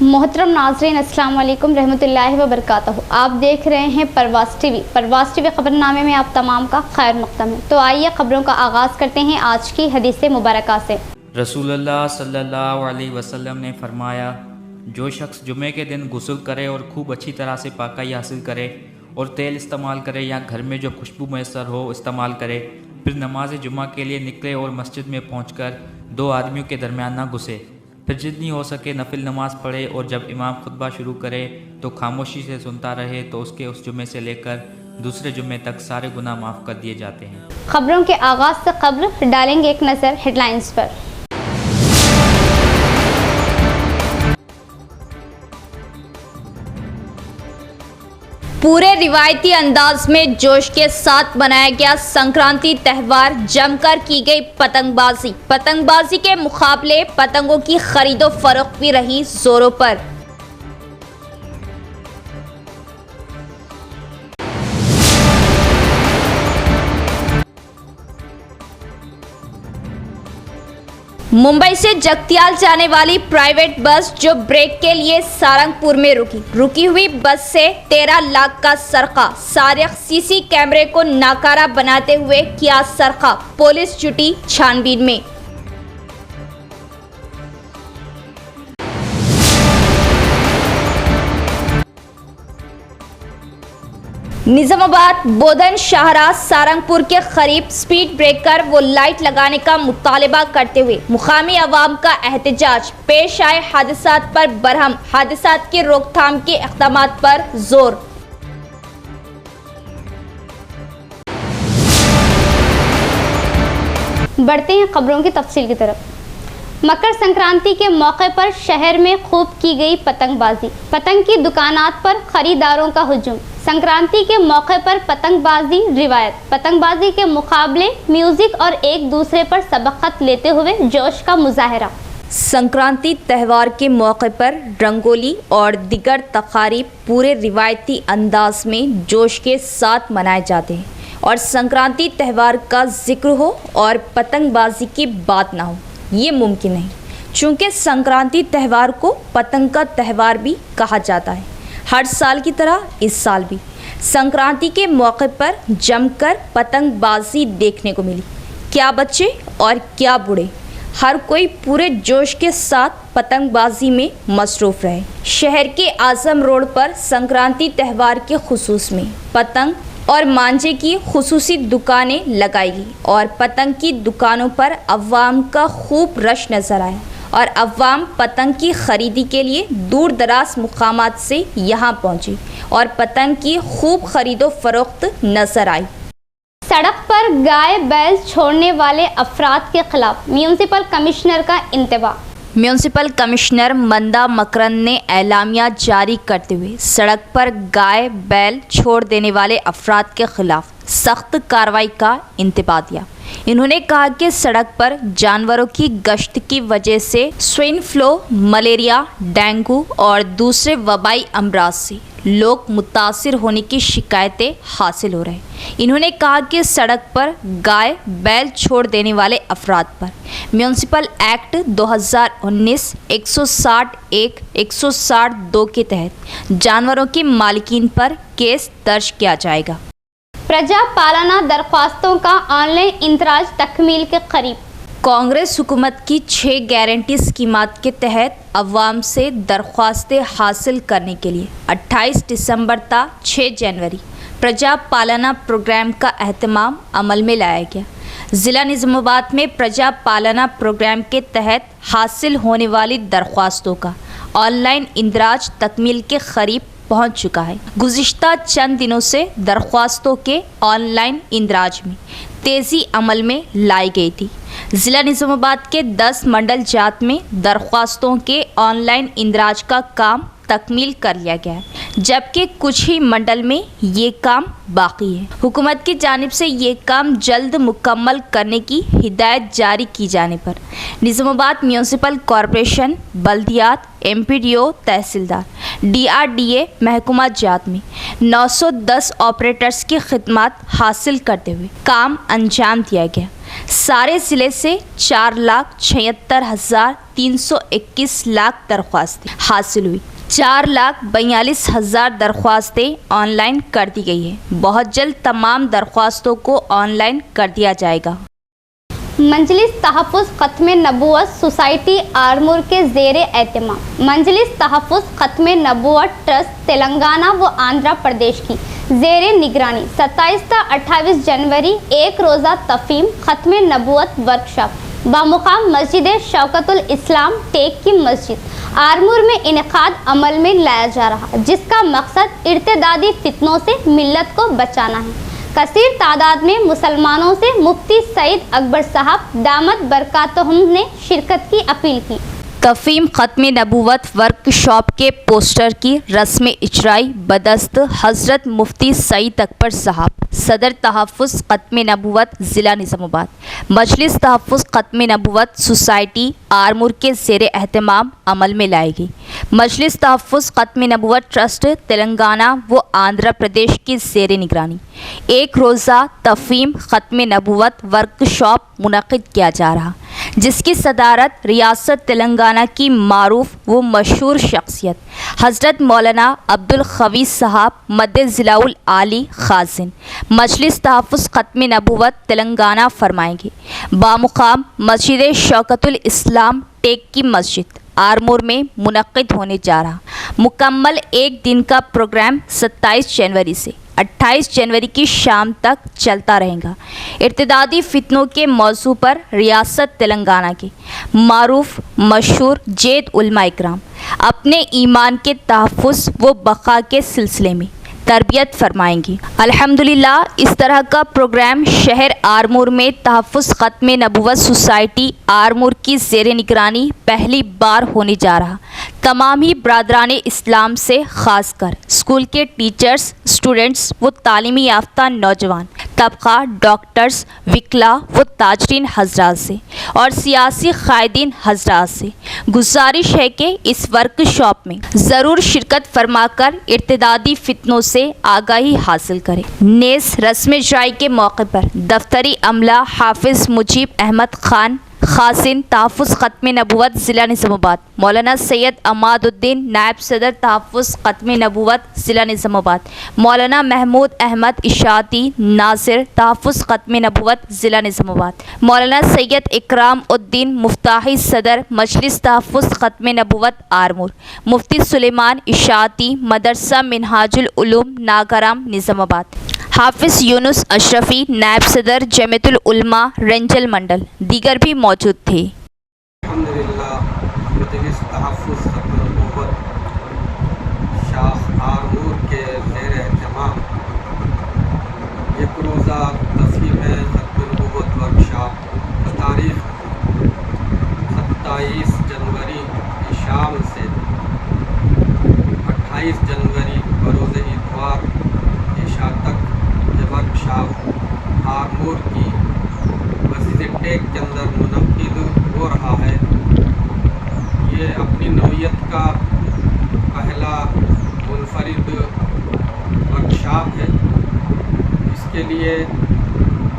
मोहतरम नाज़रीन, अस्सलाम वालेकुम रहमतुल्लाहि व बरकातहू। आप देख रहे हैं परवाज़ टीवी ख़बरनामे में आप तमाम का खैर मक़दम है। तो आइए ख़बरों का आगाज़ करते हैं आज की हदीस मुबारका से। रसूलुल्लाह सल्लल्लाहु अलैहि वसल्लम ने फरमाया, जो शख्स जुमे के दिन गुस्ल करे और खूब अच्छी तरह से पाकाई हासिल करे और तेल इस्तेमाल करे या घर में जो खुशबू मैसर हो इस्तेमाल करे, फिर नमाज जुमा के लिए निकले और मस्जिद में पहुंचकर दो आदमियों के दरमियान ना घुसे, फिर जितनी हो सके नफिल नमाज पढ़े और जब इमाम खुतबा शुरू करे तो खामोशी से सुनता रहे, तो उसके उस जुमे से लेकर दूसरे जुमे तक सारे गुनाह माफ़ कर दिए जाते हैं। खबरों के आगाज़ से कब्ल डालेंगे एक नज़र हेडलाइंस पर। पूरे रिवायती अंदाज में जोश के साथ मनाया गया संक्रांति त्यौहार, जमकर की गई पतंगबाजी के मुकाबले पतंगों की खरीदो फरोख्त भी रही जोरों पर। मुंबई से जगतियाल जाने वाली प्राइवेट बस जो ब्रेक के लिए सारंगपुर में रुकी हुई बस से 13 लाख का सरका, सारिक सीसी कैमरे को नाकारा बनाते हुए किया सरका, पुलिस जुटी छानबीन में। निजामाबाद बोधन शाहराह सारंगपुर के करीब स्पीड ब्रेकर व लाइट लगाने का मुतालबा करते हुए मुकामी अवाम का एहतजाज। पेश आए हादसात पर बरहम, हादसात की रोकथाम के इक़दामात पर जोर। बढ़ते हैं खबरों की तफसील की तरफ। मकर संक्रांति के मौके पर शहर में खूब की गई पतंगबाजी, पतंग की दुकानात पर खरीदारों का हुजूम। संक्रांति के मौके पर पतंगबाजी रिवायत, पतंगबाजी के मुकाबले, म्यूजिक और एक दूसरे पर सबकत लेते हुए जोश का मुजाहरा। संक्रांति त्यौहार के मौके पर रंगोली और दिगर तकारीब पूरे रिवायती अंदाज में जोश के साथ मनाए जाते हैं और संक्रांति त्यौहार का जिक्र हो और पतंगबाजी की बात ना हो, ये मुमकिन नहीं। चूँकि संक्रांति त्यौहार को पतंग का त्यौहार भी कहा जाता है। हर साल की तरह इस साल भी संक्रांति के मौके पर जमकर पतंगबाजी देखने को मिली। क्या बच्चे और क्या बूढ़े, हर कोई पूरे जोश के साथ पतंगबाजी में मसरूफ़ रहे। शहर के आज़म रोड पर संक्रांति त्यौहार के खुसूस में पतंग और मांझे की खुसूसी दुकानें लगाई गई और पतंग की दुकानों पर अवाम का खूब रश नज़र आया और अवाम पतंग की खरीदी के लिए दूर दराज मुकामात से यहाँ पहुँची और पतंग की खूब खरीदो फरोख्त नजर आई। सड़क पर गाय बैल छोड़ने वाले अफराद के खिलाफ म्यूनसिपल कमिश्नर का इंतबाह। म्यूनसिपल कमिश्नर मंदा मकरंद ने एलामिया जारी करते हुए सड़क पर गाय बैल छोड़ देने वाले अफराद के खिलाफ सख्त कार्रवाई का इंतबाह दिया। इन्होंने कहा कि सड़क पर जानवरों की गश्त की वजह से स्वाइन फ्लू, मलेरिया, डेंगू और दूसरे वबाई अमराज से लोग मुतासिर होने की शिकायतें हासिल हो रहे हैं। इन्होंने कहा कि सड़क पर गाय बैल छोड़ देने वाले अफराद पर म्यूनसिपल एक्ट 2019 160(1) 160(2) के तहत जानवरों के मालिकीन पर केस दर्ज किया जाएगा। प्रजा पालना दरख्वास्तों का ऑनलाइन इंदराज तकमील के करीब। कांग्रेस हुकूमत की 6 गारंटी स्कीमात के तहत अवाम से दरख्वास्तें हासिल करने के लिए 28 दिसंबर तक 6 जनवरी प्रजा पालना प्रोग्राम का एहतमाम अमल में लाया गया। ज़िला निज़ामाबाद में प्रजा पालना प्रोग्राम के तहत हासिल होने वाली दरख्वास्तों का ऑनलाइन इंदराज तकमील के करीब पहुंच चुका है। गुज़िश्ता चंद दिनों से दरख्वास्तों के ऑनलाइन इंदराज में तेज़ी अमल में लाई गई थी। ज़िला निज़ामाबाद के 10 मंडल जात में दरख्वास्तों के ऑनलाइन इंदराज का काम तकमील कर लिया गया है, जबकि कुछ ही मंडल में ये काम बाकी है। हुकूमत की जानिब से ये काम जल्द मुकम्मल करने की हिदायत जारी की जाने पर निज़ामाबाद म्यूनसिपल कॉरपोरेशन, बल्दियात, MPDO, तहसीलदार, DRDA महकमा जात में 910 ऑपरेटर्स की खिदमत हासिल करते हुए काम अंजाम दिया गया। सारे ज़िले से 4,76,321 लाख दरख्वास्तें हासिल हुई। 4,42,000 दरख्वास्तें ऑनलाइन कर दी गई है। बहुत जल्द तमाम दरख्वास्तों को ऑनलाइन कर दिया जाएगा। मंजलिस तहफ़्फ़ुज़ ख़त्मे नबूवत सोसाइटी आरमूर के ज़ेरे एहतमाम मंजलिस तहफ़्फ़ुज़ ख़त्मे नबूवत ट्रस्ट तेलंगाना व आंध्र प्रदेश की ज़ेरे निगरानी 27 से 28 जनवरी एक रोज़ा तफ़हीम ख़त्मे नबूवत वर्कशॉप बामुकाम मस्जिद शौकतुल इस्लाम टेक की मस्जिद आरमूर में इनेकाद अमल में लाया जा रहा, जिसका मकसद इर्तिदादी फितनों से मिल्लत को बचाना है। कसीर तादाद में मुसलमानों से मुफ्ती सईद अकबर साहब दामत बरकातहुम ने शिरकत की अपील की। तफ़हीम ख़त्मे नबूवत वर्कशॉप के पोस्टर की रस्म इजराई बदस्त हज़रत मुफ्ती सईद अकबर साहब, सदर तहफ़्फ़ुज़ ख़त्मे नबूवत ज़िला निज़ामाबाद। मजलिस तहफ़्फ़ुज़ ख़त्मे नबूवत सोसाइटी आरमूर के ज़ेरे एहतमाम अमल में लाएगी। मजलिस तहफ़्फ़ुज़ ख़त्मे नबूवत ट्रस्ट तेलंगाना व आंध्र प्रदेश की ज़ेरे निगरानी एक रोज़ा तफ़हीम ख़त्मे नबूवत वर्कशॉप मुनक़िद किया जा रहा, जिसकी सदारत रियासत तेलंगाना की मारूफ व मशहूर शख्सियत हज़रत मौलाना अब्दुल खवीस साहब मद्दे ज़िलाउल आली ख़ाज़िन मजलिस तहफ़्फ़ुज़ ख़त्मे नबूवत तेलंगाना फरमाएंगे। बामुकाम मस्जिद शौकतुल इस्लाम टेक की मस्जिद आरमूर में मुनक़िद होने जा रहा मुकम्मल एक दिन का प्रोग्राम 27 जनवरी से 28 जनवरी की शाम तक चलता रहेगा। इर्तिदादी फितनों के मौजू पर रियासत तेलंगाना के मारूफ मशहूर जेद उलमा इकराम अपने ईमान के तहफ़्फ़ुज़ व बक़ा के सिलसिले में तरबियत फरमाएंगी। अल्हम्दुलिल्लाह इस तरह का प्रोग्राम शहर आरमूर में तहफ़्फ़ुज़ ख़त्मे नबूवत सोसाइटी आरमूर की ज़ेरे निगरानी पहली बार होने जा रहा। तमाम ही बरादरान इस्लाम से ख़ासकर स्कूल के टीचर्स, स्टूडेंट्स व तालीमी याफ्ता नौजवान तबका, डॉक्टर्स, विकला व ताजरीन हज़रात से और सियासी क़ायदीन हज़रात से गुजारिश है कि इस वर्कशॉप में ज़रूर शिरकत फरमाकर इर्तिदादी फितनों से आगाही हासिल करें। नेज़ रस्म इजराई के मौके पर दफ्तरी अमला हाफिज़ मुजीब अहमद खान ख़ासिन तहफ़्फ़ुज़ ख़त्मे नबूवत ज़िला निज़ामाबाद, मौलाना सैयद अमादुद्दीन नायब सदर तहफ़्फ़ुज़ ख़त्मे नबूवत ज़िला निज़ामाबाद, मौलाना महमूद अहमद इशाती नासिर तहफ़्फ़ुज़ ख़त्मे नबूवत ज़िला निज़ामाबाद, मौलाना सैयद इकराम उद्दीन मुफ्ताही सदर मजलिस तहफ़्फ़ुज़ ख़त्मे नबूवत आरमूर, मुफ्ती सुलेमान इशाती मदरसा मिनहाजुल उलूम नागाराम निज़ामाबाद, हाफिज़ यूनुस अशरफी नायब सदर जमीयतुल उलमा रंजल मंडल दीगर भी मौजूद थे। अल्हम्दुलिल्लाह मजलिस तहफ़्फ़ुज़ ख़त्मे नबूवत शाह आरमूर के ज़ेरे एहतमाम एक रोज़ा तफ़हीम ख़त्मे नबूवत वर्कशॉप तारीख़ 27 जनवरी की शाम से 28 जनवरी बरोज़ इतवार इशा तक वर्कशॉप आरमूर की मस्जिद टेक के अंदर मुनक़िद हो रहा है। ये अपनी नौइयत का पहला मुनफरिद वर्कशॉप है। इसके लिए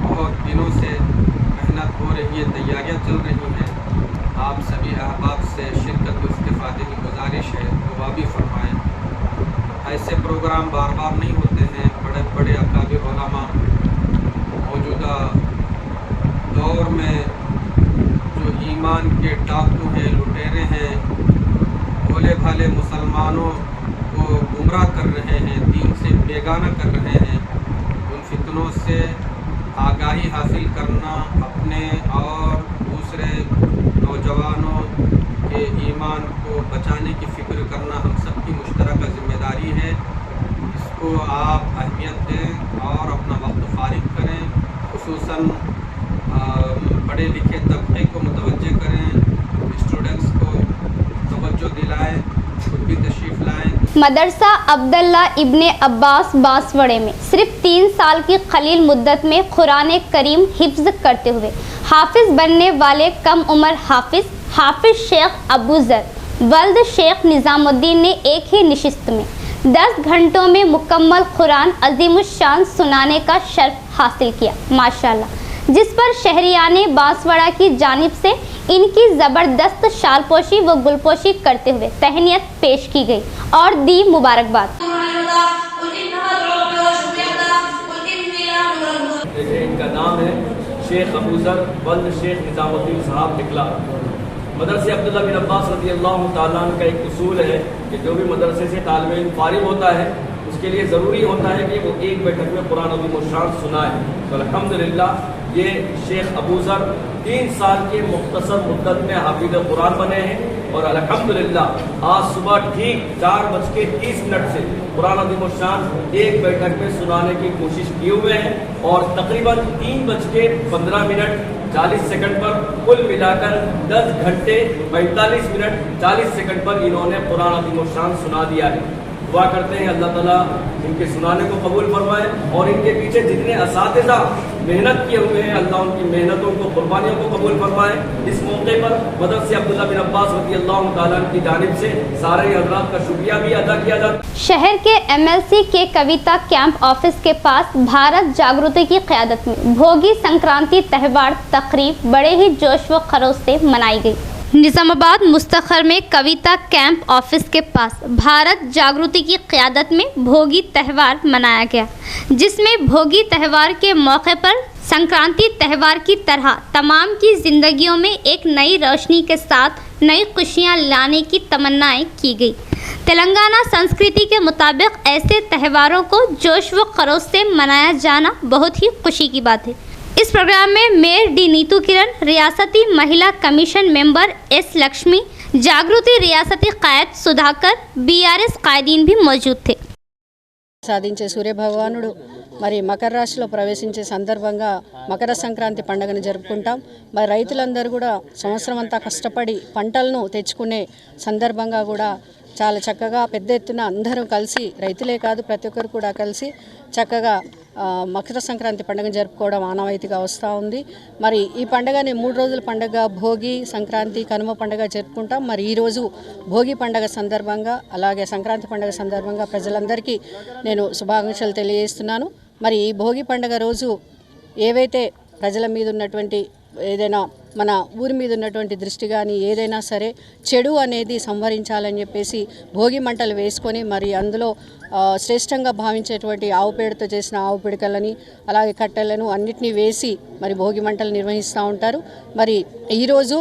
बहुत दिनों से मेहनत हो रही है, तैयारियां चल रही हैं। आप सभी अहबाब से शिरकत व इस्तिफ़ादे की गुजारिश है, दुआ भी फरमाएँ। ऐसे प्रोग्राम बार बार नहीं होते हैं। बड़े बड़े अकाबिर उलमा मौजूदा दौर में जो ईमान के डाकू हैं, लुटेरे हैं, भोले भाले मुसलमानों को गुमराह कर रहे हैं, दीन से बेगाना कर रहे हैं, उन फितनों से आगाही हासिल करना, अपने और दूसरे नौजवानों के ईमान को बचाने की फ़िक्र करना हम सब की मुश्तरका ज़िम्मेदारी है। इसको आप अहमियत दें और अपना वक्त फ़ारिग करें, खुसूसन पढ़े लिखे तबके को मुतवज्जे करें, स्टूडेंट्स को तवज्जो दिलाएं, खुद भी तशरीफ़ लाएं। मदरसा अब्दुल्ला इब्ने अब्बास बांसवाड़े में सिर्फ 3 साल की कलील मुद्दत में कुरान करीम हिफ्ज़ करते हुए हाफिज़ बनने वाले कम उम्र हाफिज़ शेख अबू ज़र वल्द शेख निज़ामुद्दीन ने एक ही नशिस्त में 10 घंटों में मुकम्मल कुरान अज़ीमुश्शान सुनाने का शर्फ हासिल किया। माशाअल्लाह। जिस पर शहरियाने बांसवाड़ा की जानिब से इनकी ज़बरदस्त शालपोशी व गुलपोशी करते हुए तहनीत पेश की गई और दी मुबारकबाद। इनका नाम है शेख अबूज़र वल्द शेख निज़ामुद्दीन साहब टिकला। मदरसे अब्दुल्ला बिन अब्बास रज़ी अल्लाह तआला अन्हु का एक उसूल है कि जो भी मदरसे से तालिब इल्म फारिग होता है उसके लिए ज़रूरी होता है कि वो एक बैठक में कुरान अज़ीम व शान सुनाए। तो अल्हम्दुलिल्लाह ये शेख अबूज़र 3 साल के मुख्तसर मुद्दत में हाफिज़ कुरान बने हैं और अल्हम्दुलिल्लाह आज सुबह ठीक 4:30 से कुरान अज़ीम व शान एक बैठक में सुनाने की कोशिश किए हुए हैं और तकरीबन 3:15 40 सेकंड पर कुल मिलाकर 10 घंटे 45 मिनट 40 सेकंड पर इन्होंने कुरान अज़ीम व शान सुना दिया है। दुआ करते हैं अल्लाह ताला इनके सुनाने को कबूल फरमाए और इनके पीछे जितने असातिज़ा मेहनत किए हुए हैं अल्लाह उनकी मेहनतों को कुर्बानियों को कबूल फरमाए। इस मौके पर मदरसे अब्दुल्ला बिन अब्बास रज़ी अल्लाह तआला की जानिब से सारे हज़रात का शुक्रिया भी अदा किया जाता है। शहर के MLC के कविता कैंप ऑफिस के पास भारत जागृति की क़यादत में भोगी संक्रांति त्यौहार तकरीब बड़े ही जोश व खरोश से मनाई गई। निज़ामाबाद मुस्तखर में कविता कैंप ऑफिस के पास भारत जागृति की क़यादत में भोगी त्यौहार मनाया गया, जिसमें भोगी त्यौहार के मौके पर संक्रांति त्यौहार की तरह तमाम की ज़िंदगियों में एक नई रोशनी के साथ नई खुशियां लाने की तमन्नाएं की गई। तेलंगाना संस्कृति के मुताबिक ऐसे त्योहारों को जोश व खरोश से मनाया जाना बहुत ही खुशी की बात है। इस प्रोग्राम में मेयर डी नीतू किरण, रियासती महिला कमीशन मेंबर एस लक्ष्मी, जागृति रियासती कायद सुधाकर, BRS कायदीन भी मौजूद थे। సాధించే సూర్యభగవానుడు మరి మకర రాశిలో ప్రవేశించే సందర్భంగా మకర సంక్రాంతి పండుగను జరుపుకుంటాం। మరి రైతులందరూ కూడా సంవత్సరం అంతా కష్టపడి పంటలను తెచ్చుకునే సందర్భంగా కూడా చాలా చక్కగా పెద్ద ఎత్తున అందరూ కలిసి రైతులే కాదు ప్రతి ఒక్కరు కూడా కలిసి చక్కగా మకర సంక్రాంతి పండుగను జరుపుకోవడం ఆనవాయితీగా వస్తూ ఉంది। మరి ఈ పండుగని 3 రోజుల పండుగ భోగి, సంక్రాంతి, కనుమ పండుగ జరుపుకుంటాం। మరి ఈరోజు భోగి పండుగ సందర్భంగా అలాగే సంక్రాంతి పండుగ సందర్భంగా ప్రజలందరికీ నేను శుభాకాంక్షలు తెలియజేస్తున్నాను। మరి ఈ భోగి పండుగ రోజు ఏవైతే ప్రజల మీద ఉన్నటువంటి ఏదైనా మన ఊరి మీద ఉన్నటువంటి దృష్టి కానీ ఏదైనా సరే చెడు అనేది సంవరించాలని చెప్పేసి భోగి మంటలు వేసుకొని మరి అందులో శ్రేష్టంగా భావించేటువంటి ఆవు పేడతో చేసిన ఆవు పిడకలని అలాగే కట్టెలను అన్నిటినీ వేసి మరి భోగి మంటలు నిర్వహిస్తూ ఉంటారు। మరి ఈరోజు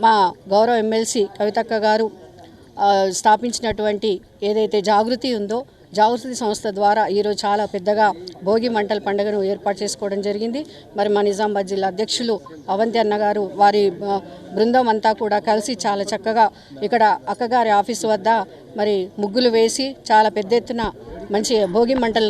మా గౌరవ MLC కవితక్క గారు స్థాపించినటువంటి ఏదైతే జాగృతి ఉందో జాగృతి సంస్థ ద్వారా ఈరోజు చాలా పెద్దగా భోగి మంటల పండుగను ఏర్పాటు చేసుకోవడం జరిగింది। మరి మా నిజామాబాద్ జిల్లా అధ్యక్షులు అవంతి అన్న గారు వారి బృందం అంతా కూడా కలిసి చాలా చక్కగా ఇక్కడ అక్కగారి ఆఫీసు వద్ద మరి ముగ్గులు వేసి చాలా పెద్ద ఎత్తున మంచి భోగి మంటల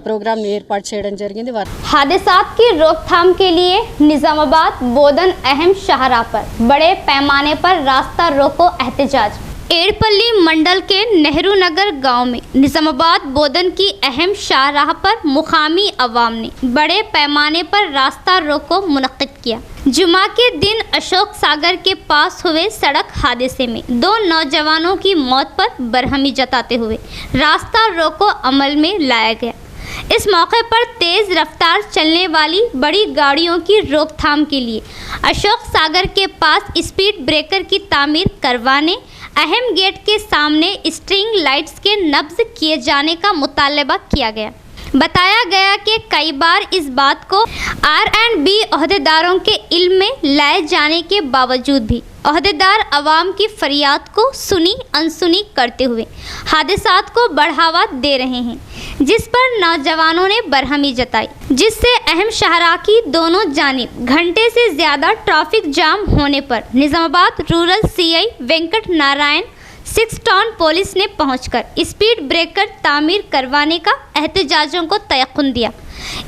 ప్రోగ్రామ్ ఏర్పాటు చేయడం జరిగింది। हादसात की रोकथाम के लिए निजामाबाद बोधन अहम शाहराह पर बड़े पैमाने पर रास्ता रोको एहतजाज। एड़पल्ली मंडल के नेहरू नगर गांव में निजामाबाद बोधन की अहम शाहराह पर मुकामी अवाम ने बड़े पैमाने पर रास्ता रोको मुनक्किद किया। जुमा के दिन अशोक सागर के पास हुए सड़क हादसे में 2 नौजवानों की मौत पर बरहमी जताते हुए रास्ता रोको अमल में लाया गया। इस मौके पर तेज़ रफ्तार चलने वाली बड़ी गाड़ियों की रोकथाम के लिए अशोक सागर के पास स्पीड ब्रेकर की तामीर करवाने, अहम गेट के सामने स्ट्रिंग लाइट्स के नब्ज किए जाने का मुतालबा किया गया। बताया गया कि कई बार इस बात को R&B ओहदेदारों के इल्म में लाए जाने के बावजूद भी ओहदेदार अवाम की फरियाद को सुनी अनसुनी करते हुए हादसात को बढ़ावा दे रहे हैं, जिस पर नौजवानों ने बरहमी जताई, जिससे अहम शाहराह की दोनों जानिब घंटे से ज़्यादा ट्रैफिक जाम होने पर Nizamabad rural CI Venkat Narayan 6 town police ने पहुंचकर स्पीड ब्रेकर तामीर करवाने का एहतजाजों को तयक़ुन दिया।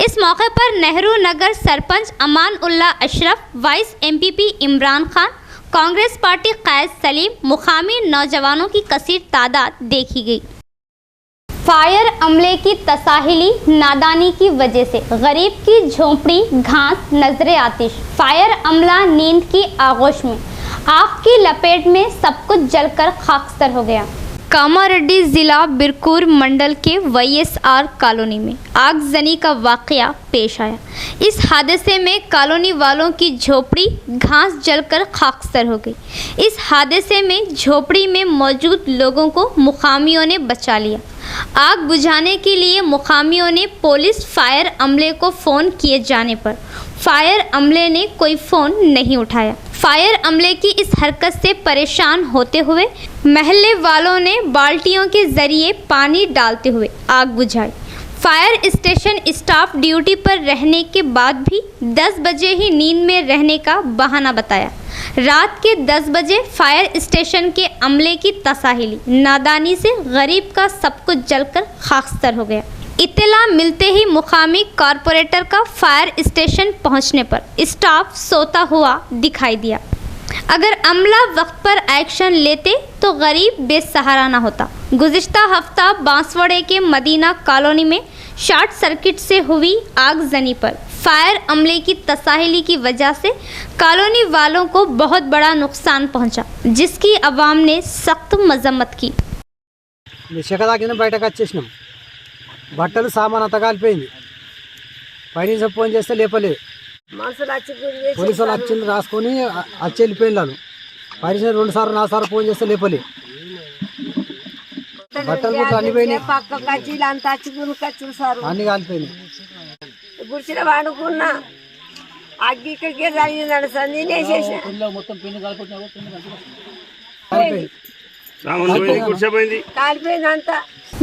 इस मौके पर Nehru Nagar sarpanch Aman Ullah Ashraf, vice MPP Imran Khan, Congress party कायद सलीम, मुकामी नौजवानों की कसीर तादाद देखी गई। फायर अमले की तसाहिली नादानी की वजह से गरीब की झोंपड़ी घास नजरे आतिश। फायर अमला नींद की आगोश में आग की लपेट में सब कुछ जलकर खाकसर हो गया। कामारेड्डी जिला बिरकूर मंडल के YSR कॉलोनी में आगजनी का वाकया पेश आया। इस हादसे में कॉलोनी वालों की झोपड़ी घास जलकर खाकसर हो गई। इस हादसे में झोपड़ी में मौजूद लोगों को मुकामियों ने बचा लिया। आग बुझाने के लिए मुकामियों ने पुलिस फायर अमले को फ़ोन किए जाने पर फायर अमले ने कोई फ़ोन नहीं उठाया। फायर अमले की इस हरकत से परेशान होते हुए महल्ले वालों ने बाल्टियों के ज़रिए पानी डालते हुए आग बुझाई। फायर स्टेशन स्टाफ ड्यूटी पर रहने के बाद भी 10 बजे ही नींद में रहने का बहाना बताया। रात के 10 बजे फायर स्टेशन के अमले की तसाहिली नादानी से गरीब का सब कुछ जलकर खाकसर हो गया। इत्तला मिलते ही मुकामी कॉरपोरेटर का फायर स्टेशन पहुंचने पर स्टाफ सोता हुआ दिखाई दिया। अगर अमला वक्त पर एक्शन लेते तो गरीब बेसहारा ना होता। गुज़िश्ता हफ्ता बांसवाड़े के मदीना कॉलोनी में शॉर्ट सर्किट से हुई आगजनी पर फायर अमले की तसाहिली की वजह से कॉलोनी वालों को बहुत बड़ा नुकसान पहुंचा, जिसकी अवाम ने सख्त मजम्मत की। బయటకు వచ్చేసినాం బట్టలు సామాన్ అంతా కాలిపోయింది పైన ఫోన్ చేస్తే లేపలేదు పోలీసు వాళ్ళు వచ్చింది రాసుకొని వచ్చి వెళ్ళిపోయింది వాళ్ళు పైన 2 సార్లు 4 సార్లు ఫోన్ చేస్తే లేపలేదు బట్టలు కూడా అన్ని పోయినాయి అన్ని కాలిపోయినాయి గుడిచిన వాడుకున్నా అగ్గి ఇక్కడికే జరిగిందండి సార్ నేనేసేసా కాలిపోయింది అంతా।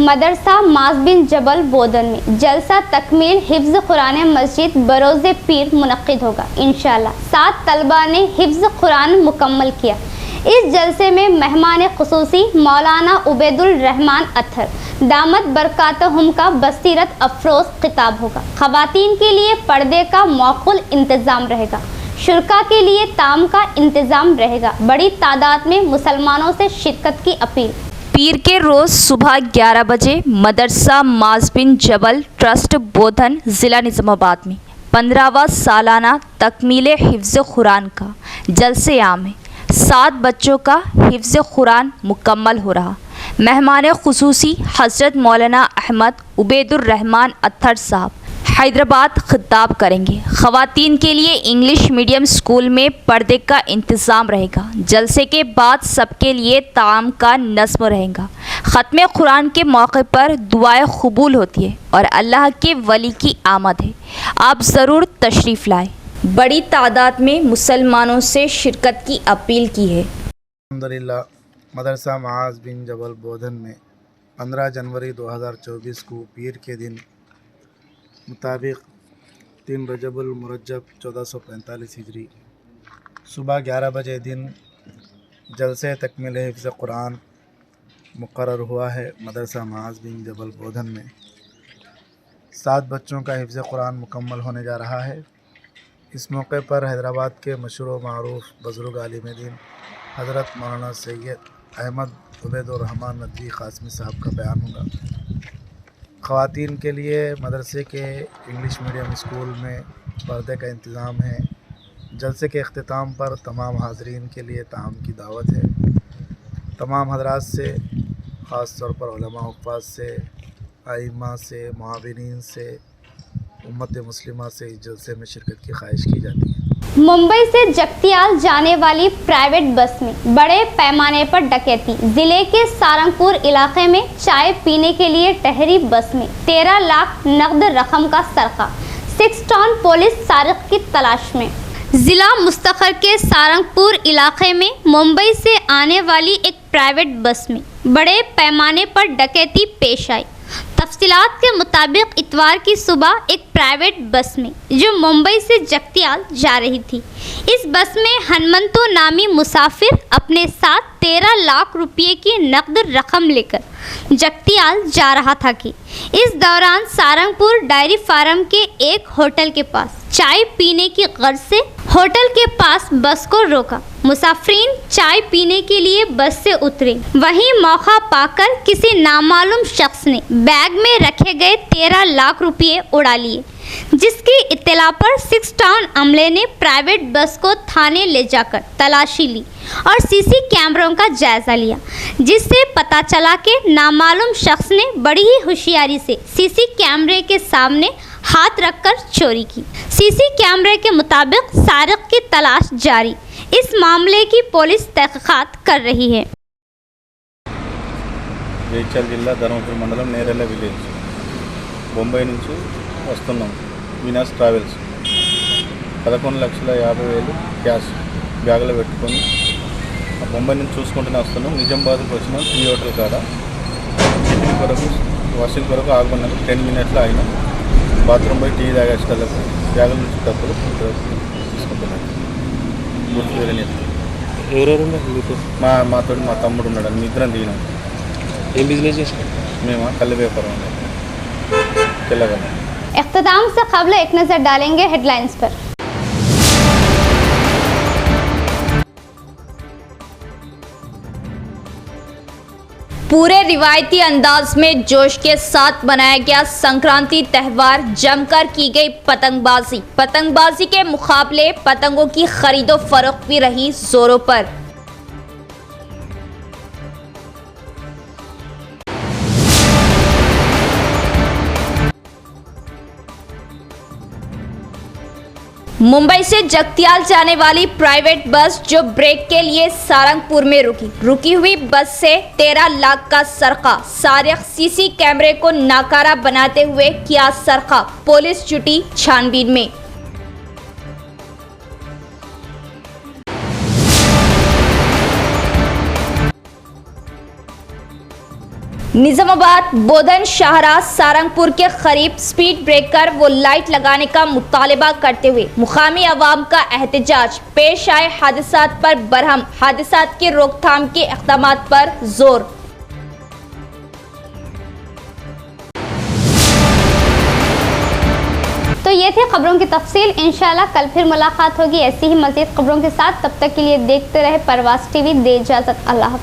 मदरसा माज बिन जबल बोधन में जलसा तकमील हिफ्ज़ कुरान मस्जिद बरोज़ पीर मुनक़िद होगा इंशाअल्लाह। 7 तलबा ने हिफ्ज़ कुरान मुकम्मल किया। इस जलसे में मेहमान ख़ुसूसी मौलाना उबैदुल रहमान अत्थर दामत बरकातहुम का बसीरत अफरोज़ खिताब होगा। ख़वातीन के लिए पर्दे का मौक़ूल इंतज़ाम रहेगा। शुरका के लिए ताम का इंतज़ाम रहेगा। बड़ी तादाद में मुसलमानों से शिरकत की अपील। पीर के रोज़ सुबह 11 बजे मदरसा माज बिन जबल ट्रस्ट बोधन ज़िला निज़ामाबाद में 15वां सालाना तकमील हिफ्ज़ कुरान का जलसे आम है। 7 बच्चों का हिफ्ज़ कुरान मुकम्मल हो रहा। मेहमान ख़ुसूसी हज़रत मौलाना अहमद उबैदुर रहमान अत्थर साहब हैदराबाद खिताब करेंगे। ख़वातीन के लिए इंग्लिश मीडियम स्कूल में पर्दे का इंतज़ाम रहेगा। जलसे के बाद सबके लिए ताम का नज़्म रहेगा। ख़त्म कुरान के मौके पर दुआएं कबूल होती है और अल्लाह के वली की आमद है। आप ज़रूर तशरीफ़ लाएँ। बड़ी तादाद में मुसलमानों से शिरकत की अपील की है। अल्हम्दुलिल्लाह मदरसा माज बिन जबल बोधन में 15 जनवरी 2024 को पीर के दिन मुताबिक 3 रजबुल मुरज्जब 1445 हिजरी सुबह 11 बजे दिन जलसे तकमील हिफ्ज़ कुरान मुकर्रर हुआ है। मदरसा माज बिन जबल बोधन में 7 बच्चों का हिफ्ज़ कुरान मुकम्मल होने जा रहा है। इस मौके पर हैदराबाद के मशहूर मारूफ बुज़ुर्ग आलिम दीन हज़रत मौलाना सैयद अहमद उबैदुर रहमान नदवी क़ासिमी साहब का बयान होगा। ख़वातीन के लिए मदरसे के इंग्लिश मीडियम स्कूल में पर्दे का इंतज़ाम है। जलसे के अख्तिताम पर तमाम हाज़रीन के लिए ताम की दावत है। तमाम हज़रात से ख़ास तौर पर उलमा हुफ़्फ़ाज़ से आइम्मा से मुआविनीन से उम्मत मुस्लिमा से इस जलसे में शिरकत की ख्वाहिश की जाती है। मुंबई से जगतियाल जाने वाली प्राइवेट बस में बड़े पैमाने पर डकैती। जिले के सारंगपुर इलाके में चाय पीने के लिए ठहरी बस में 13 लाख नकद रकम का सरका। 6 टाउन पुलिस सारिक की तलाश में। जिला मुस्तखर के सारंगपुर इलाके में मुंबई से आने वाली एक प्राइवेट बस में बड़े पैमाने पर डकैती पेश आई। तफसीलात के मुताबिक इतवार की सुबह एक प्राइवेट बस में जो मुंबई से जगतियाल जा रही थी, इस बस में हनुमंतु नामी मुसाफिर अपने साथ 13 लाख रुपये की नकद रकम लेकर जगतियाल जा रहा था कि इस दौरान सारंगपुर डायरी फार्म के एक होटल के पास चाय पीने की गर्ज से होटल के पास बस को रोका। मुसाफिरीन चाय पीने के लिए बस से उतरे। वहीं मौका पाकर किसी नामालूम शख्स ने बैग में रखे गए 13 लाख रुपये उड़ा लिए, जिसकी इत्तला पर 6 टाउन अमले ने प्राइवेट बस को थाने ले जाकर तलाशी ली और सीसी कैमरों का जायजा लिया, जिससे पता चला कि नामालूम शख्स ने बड़ी ही होशियारी से सीसी कैमरे के सामने हाथ रखकर चोरी की। सीसी कैमरे के मुताबिक सारिक की तलाश जारी। इस मामले की पुलिस तहकीकात कर रही है। జైత్యాల జిల్లా ధర్మపురి మండలం నేరెళ్ళ విలేజ్ బొంబాయి నుంచి వస్తున్నాం వినాస్ ట్రావెల్స్ 11,50,000 క్యాష్ బ్యాగ్లో పెట్టుకొని బొంబాయి నుంచి చూసుకుంటూనే వస్తున్నాం. నిజామాబాద్కి వచ్చినాం. టీ హోటల్ కాడ టిఫిన్ కొరకు వాషింగ్ కొరకు ఆగున్నాం. 10 మినిట్స్లో ఆగినాం. బాత్రూమ్ పోయి టీ తాగేసేటప్పుడు బ్యాగుల నుంచి డబ్బులు తీసుకుంటున్నాను. గుర్తు వేరే ఎవరెవరు మాతో మా తమ్ముడు ఉన్నాడు. నిద్రం దిగినాం. ఏం బిజినెస్ చేస్తారు? మేము కళ్ళ వ్యాపారం తెల్లగల. इख्तिताम से क़ब्ल एक नज़र डालेंगे हेडलाइंस पर। पूरे रिवायती अंदाज में जोश के साथ मनाया गया संक्रांति त्यौहार। जमकर की गई पतंगबाजी। पतंगबाजी के मुकाबले पतंगों की खरीदो फरोख्त भी रही जोरों पर। मुंबई से जगतियाल जाने वाली प्राइवेट बस जो ब्रेक के लिए सारंगपुर में रुकी हुई बस से 13 लाख का सरका। सारिक सीसी कैमरे को नाकारा बनाते हुए किया सरका। पुलिस जुटी छानबीन में। निजामाबाद बोधन शाहराह सारंगपुर के करीब स्पीड ब्रेकर व लाइट लगाने का मुतालबा करते हुए मुकामी अवाम का एहतजाज। पेश आए हादसात पर बरहम। हादसात की रोकथाम के इक़दामात पर जोर। तो ये थी खबरों की तफसील। इंशाल्लाह कल फिर मुलाकात होगी ऐसी ही मज़ीद खबरों के साथ। तब तक के लिए देखते रहे परवाज़ टीवी। दे इजाज़त। अल्लाह।